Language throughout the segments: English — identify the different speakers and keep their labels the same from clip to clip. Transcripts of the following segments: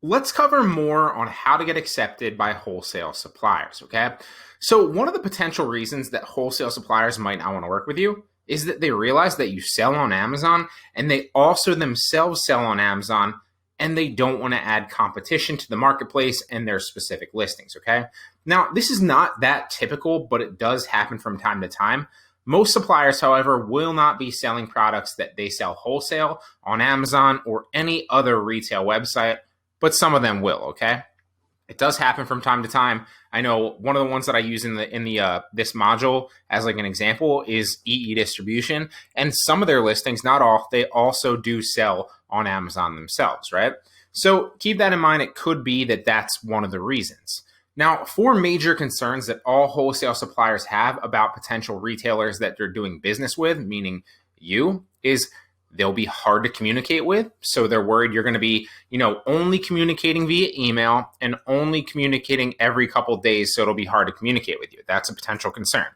Speaker 1: let's cover more on how to get accepted by wholesale suppliers, okay? So one of the potential reasons that wholesale suppliers might not want to work with you is that they realize that you sell on Amazon and they also themselves sell on Amazon and they don't want to add competition to the marketplace and their specific listings, okay? Now, this is not that typical, but it does happen from time to time. Most suppliers, however, will not be selling products that they sell wholesale on Amazon or any other retail website, but some of them will, okay? It does happen from time to time. I know one of the ones that I use in the this module as like an example is EE Distribution, and some of their listings, not all, they also do sell on Amazon themselves, right? So keep that in mind. It could be that that's one of the reasons. Now, four major concerns that all wholesale suppliers have about potential retailers that they're doing business with, meaning you, is they'll be hard to communicate with. So they're worried you're going to be, only communicating via email and only communicating every couple of days. So it'll be hard to communicate with you. That's a potential concern.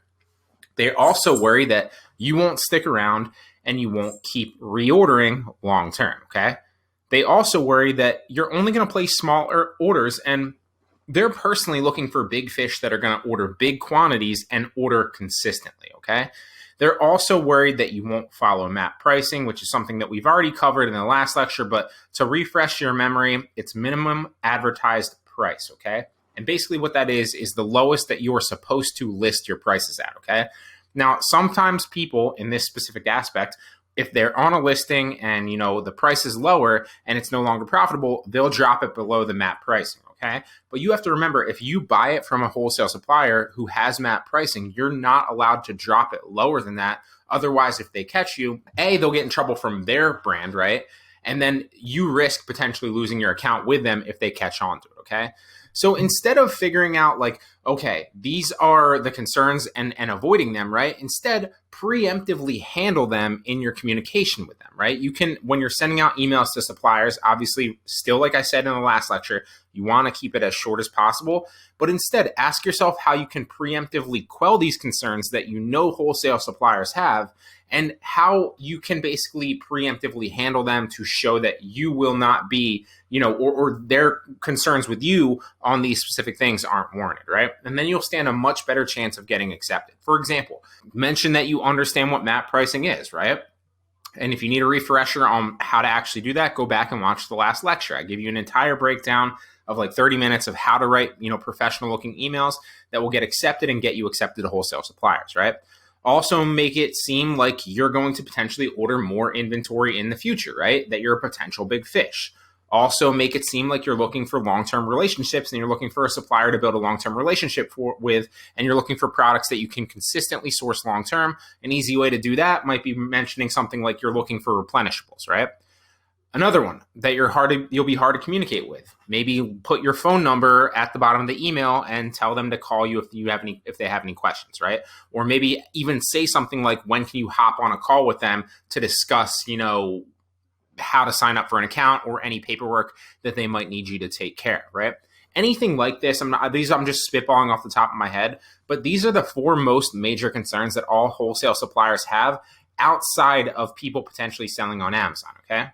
Speaker 1: They also worry that you won't stick around and you won't keep reordering long term. Okay. They also worry that you're only going to place smaller orders, and they're personally looking for big fish that are going to order big quantities and order consistently. Okay. They're also worried that you won't follow MAP pricing, which is something that we've already covered in the last lecture, but to refresh your memory, it's minimum advertised price, okay? And basically what that is the lowest that you are supposed to list your prices at, okay? Now, sometimes people in this specific aspect, if they're on a listing and, the price is lower and it's no longer profitable, they'll drop it below the MAP pricing. Okay. But you have to remember, if you buy it from a wholesale supplier who has MAP pricing, you're not allowed to drop it lower than that. Otherwise, if they catch you, they'll get in trouble from their brand, right? And then you risk potentially losing your account with them if they catch on to it. Okay. So instead of figuring out like, okay, these are the concerns and avoiding them, right? Instead, preemptively handle them in your communication with them, right? You can, when you're sending out emails to suppliers, obviously still, like I said in the last lecture, you want to keep it as short as possible, but instead ask yourself how you can preemptively quell these concerns that wholesale suppliers have, and how you can basically preemptively handle them to show that you will not be, or their concerns with you on these specific things aren't warranted, right? And then you'll stand a much better chance of getting accepted. For example, mention that you understand what MAP pricing is, right? And if you need a refresher on how to actually do that, go back and watch the last lecture. I give you an entire breakdown of like 30 minutes of how to write, professional looking emails that will get accepted and get you accepted to wholesale suppliers, right? Also make it seem like you're going to potentially order more inventory in the future, right? That you're a potential big fish. Also make it seem like you're looking for long-term relationships and you're looking for a supplier to build a long-term relationship with, and you're looking for products that you can consistently source long-term. An easy way to do that might be mentioning something like you're looking for replenishables, right? Another one that you'll be hard to communicate with. Maybe put your phone number at the bottom of the email and tell them to call you if they have any questions, right? Or maybe even say something like, when can you hop on a call with them to discuss, how to sign up for an account or any paperwork that they might need you to take care of, right? Anything like this, I'm just spitballing off the top of my head, but these are the four most major concerns that all wholesale suppliers have outside of people potentially selling on Amazon, okay?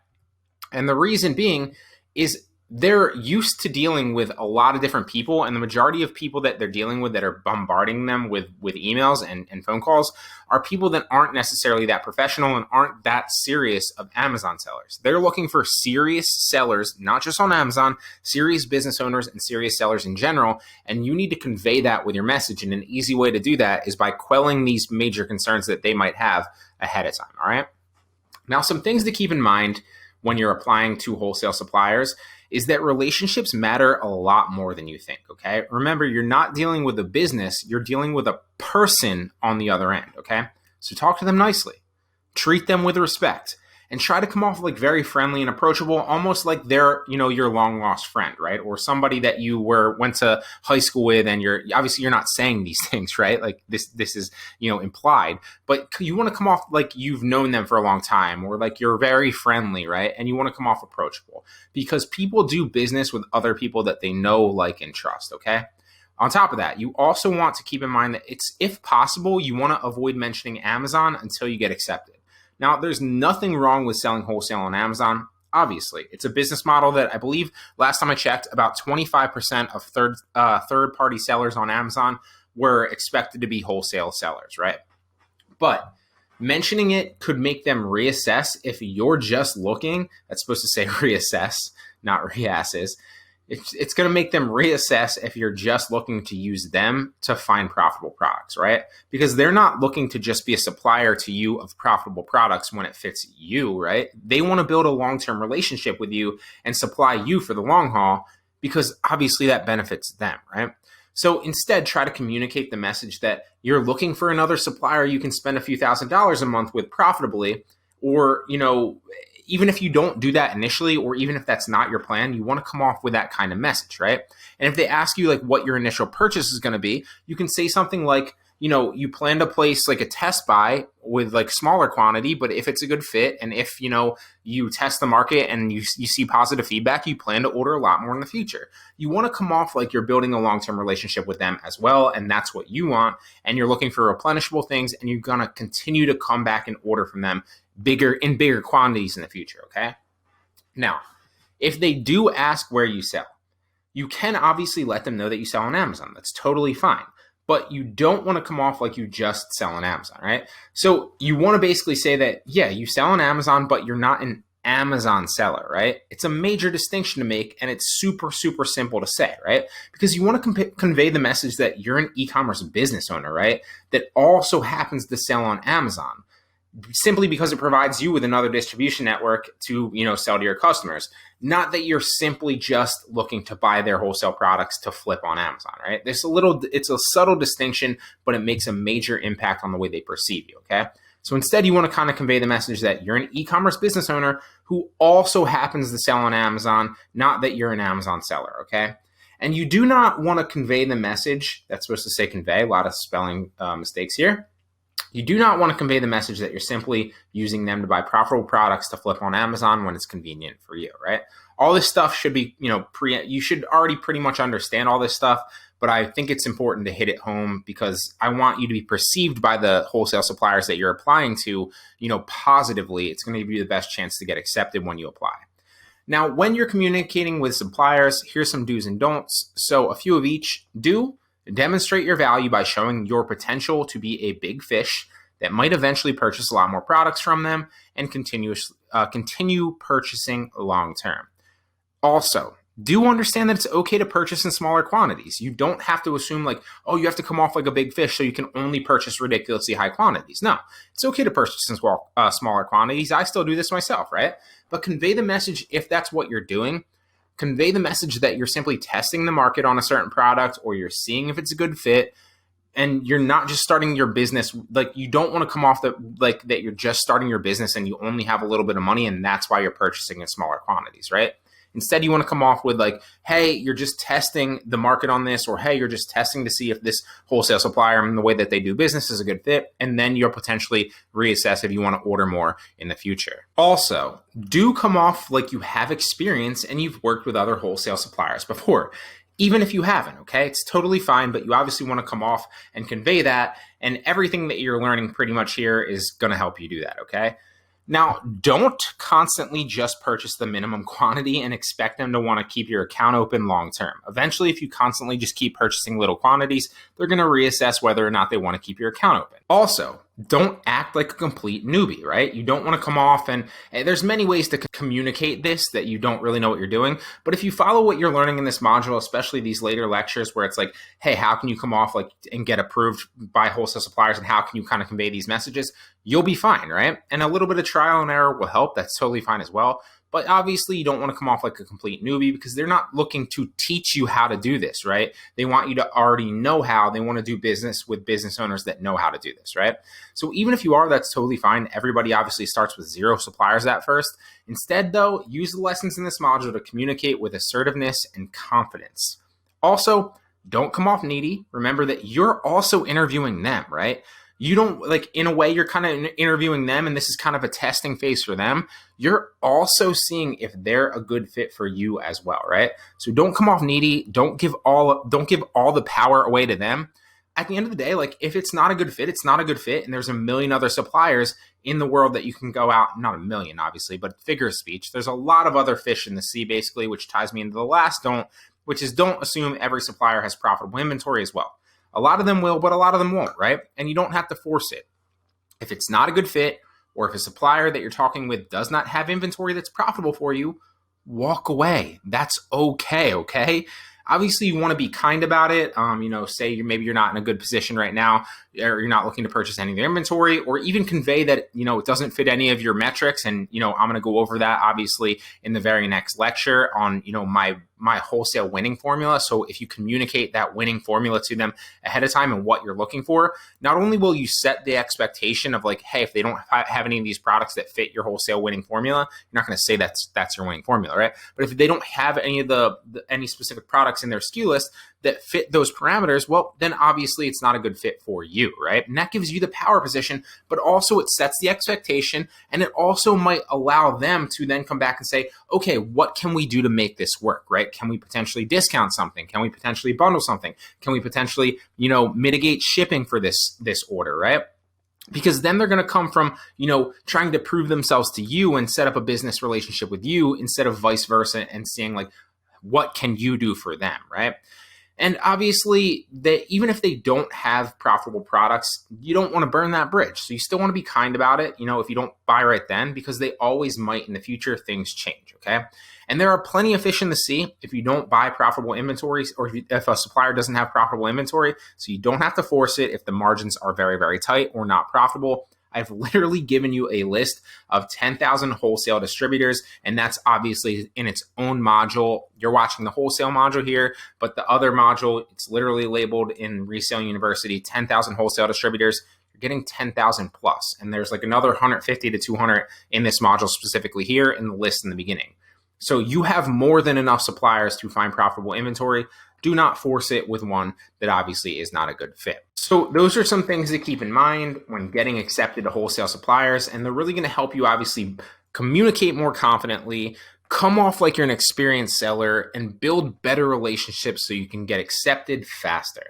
Speaker 1: And the reason being is they're used to dealing with a lot of different people, and the majority of people that they're dealing with that are bombarding them with emails and phone calls are people that aren't necessarily that professional and aren't that serious of Amazon sellers. They're looking for serious sellers, not just on Amazon, serious business owners and serious sellers in general, and you need to convey that with your message, and an easy way to do that is by quelling these major concerns that they might have ahead of time, all right? Now, some things to keep in mind when you're applying to wholesale suppliers is that relationships matter a lot more than you think, okay? Remember, you're not dealing with a business, you're dealing with a person on the other end, okay? So talk to them nicely, treat them with respect, and try to come off like very friendly and approachable, almost like they're, your long lost friend, right? Or somebody that you went to high school with, and you're not saying these things, right? Like this is, implied, but you want to come off like you've known them for a long time, or like you're very friendly, right? And you want to come off approachable, because people do business with other people that they know, like, and trust, okay? On top of that, you also want to keep in mind that if possible, you want to avoid mentioning Amazon until you get accepted. Now, there's nothing wrong with selling wholesale on Amazon. Obviously, it's a business model that I believe last time I checked, about 25% of third-party sellers on Amazon were expected to be wholesale sellers, right? But mentioning it could make them reassess if you're just looking. That's supposed to say reassess, not reasses. It's going to make them reassess if you're just looking to use them to find profitable products, right? Because they're not looking to just be a supplier to you of profitable products when it fits you, right? They want to build a long-term relationship with you and supply you for the long haul because obviously that benefits them, right? So instead, try to communicate the message that you're looking for another supplier you can spend a few $1,000s a month with profitably, or, even if you don't do that initially, or even if that's not your plan, you want to come off with that kind of message, right? And if they ask you like what your initial purchase is going to be, you can say something like, you plan to place like a test buy with like smaller quantity, but if it's a good fit and if, you test the market and you see positive feedback, you plan to order a lot more in the future. You want to come off like you're building a long-term relationship with them as well. And that's what you want. And you're looking for replenishable things and you're going to continue to come back and order from them bigger quantities in the future. Okay. Now, if they do ask where you sell, you can obviously let them know that you sell on Amazon. That's totally fine. But you don't want to come off like you just sell on Amazon, right? So you want to basically say that, yeah, you sell on Amazon, but you're not an Amazon seller, right? It's a major distinction to make, and it's super, super simple to say, right? Because you want to convey the message that you're an e-commerce business owner, right? That also happens to sell on Amazon, simply because it provides you with another distribution network to, sell to your customers. Not that you're simply just looking to buy their wholesale products to flip on Amazon, right? It's a subtle distinction, but it makes a major impact on the way they perceive you, okay? So instead, you want to kind of convey the message that you're an e-commerce business owner who also happens to sell on Amazon, not that you're an Amazon seller, okay? And you do not want to convey the message, that's supposed to say convey, a lot of spelling mistakes here. You do not want to convey the message that you're simply using them to buy profitable products to flip on Amazon when it's convenient for you, right? All this stuff should be, you should already pretty much understand all this stuff, but I think it's important to hit it home because I want you to be perceived by the wholesale suppliers that you're applying to, positively. It's going to give you the best chance to get accepted when you apply. Now, when you're communicating with suppliers, here's some do's and don'ts. So a few of each. Do demonstrate your value by showing your potential to be a big fish that might eventually purchase a lot more products from them and continue purchasing long term. Also, do understand that it's okay to purchase in smaller quantities. You don't have to assume like, oh, you have to come off like a big fish so you can only purchase ridiculously high quantities. No, it's okay to purchase in smaller quantities. I still do this myself, right? But convey the message if that's what you're doing. Convey the message that you're simply testing the market on a certain product or you're seeing if it's a good fit, and you're not just starting your business. Like, you don't want to come off that you're just starting your business and you only have a little bit of money and that's why you're purchasing in smaller quantities, right? Instead, you want to come off with like, hey, you're just testing the market on this, or hey, you're just testing to see if this wholesale supplier and the way that they do business is a good fit. And then you'll potentially reassess if you want to order more in the future. Also, do come off like you have experience and you've worked with other wholesale suppliers before. Even if you haven't, okay? It's totally fine, but you obviously want to come off and convey that. And everything that you're learning pretty much here is going to help you do that, okay? Now, don't constantly just purchase the minimum quantity and expect them to want to keep your account open long term. Eventually, if you constantly just keep purchasing little quantities, they're going to reassess whether or not they want to keep your account open. Also, don't act like a complete newbie, right? You don't want to come off and there's many ways to communicate this that you don't really know what you're doing. But if you follow what you're learning in this module, especially these later lectures where it's like, hey, how can you come off like and get approved by wholesale suppliers and how can you kind of convey these messages? You'll be fine, right? And a little bit of trial and error will help. That's totally fine as well. But obviously, you don't want to come off like a complete newbie because they're not looking to teach you how to do this, right? They want you to already know how. They want to do business with business owners that know how to do this, right? So even if you are, that's totally fine. Everybody obviously starts with 0 suppliers at first. Instead, though, use the lessons in this module to communicate with assertiveness and confidence. Also, don't come off needy. Remember that you're also interviewing them, right? You don't, like, in a way, you're kind of interviewing them, and this is kind of a testing phase for them. You're also seeing if they're a good fit for you as well, right? So don't come off needy. Don't give all the power away to them. at the end of the day, like if it's not a good fit, it's not a good fit. And there's a million other suppliers in the world that you can go out, not a million, obviously, but figure of speech. There's a lot of other fish in the sea, basically, which ties me into the last which is don't assume every supplier has profitable inventory as well. A lot of them will, but a lot of them won't, right? And you don't have to force it. If it's not a good fit, or if a supplier that you're talking with does not have inventory that's profitable for you, walk away. That's okay? Obviously, you want to be kind about it. Say maybe you're not in a good position right now, or you're not looking to purchase any of their inventory, or even convey that, it doesn't fit any of your metrics. And, I'm going to go over that obviously in the very next lecture on, my wholesale winning formula. So if you communicate that winning formula to them ahead of time and what you're looking for, not only will you set the expectation of like, hey, if they don't have any of these products that fit your wholesale winning formula, you're not going to say that's your winning formula, right? But if they don't have any of any specific products in their SKU list that fit those parameters, well, then obviously it's not a good fit for you, right? And that gives you the power position, but also it sets the expectation, and it also might allow them to then come back and say, okay, what can we do to make this work, right? Can we potentially discount something? Can we potentially bundle something? Can we potentially, mitigate shipping for this order, right? Because then they're going to come from, trying to prove themselves to you and set up a business relationship with you instead of vice versa, and seeing like, what can you do for them, right? And obviously, even if they don't have profitable products, you don't want to burn that bridge. So you still want to be kind about it, if you don't buy right then, because they always might in the future, things change, okay? And there are plenty of fish in the sea if you don't buy profitable inventory, or if a supplier doesn't have profitable inventory. So you don't have to force it if the margins are very, very tight or not profitable. I've literally given you a list of 10,000 wholesale distributors, and that's obviously in its own module. You're watching the wholesale module here, but the other module, it's literally labeled in Resale University, 10,000 wholesale distributors. You're getting 10,000 plus, and there's like another 150 to 200 in this module specifically here in the list in the beginning. So you have more than enough suppliers to find profitable inventory. Do not force it with one that obviously is not a good fit. So those are some things to keep in mind when getting accepted to wholesale suppliers, and they're really going to help you obviously communicate more confidently, come off like you're an experienced seller, and build better relationships so you can get accepted faster.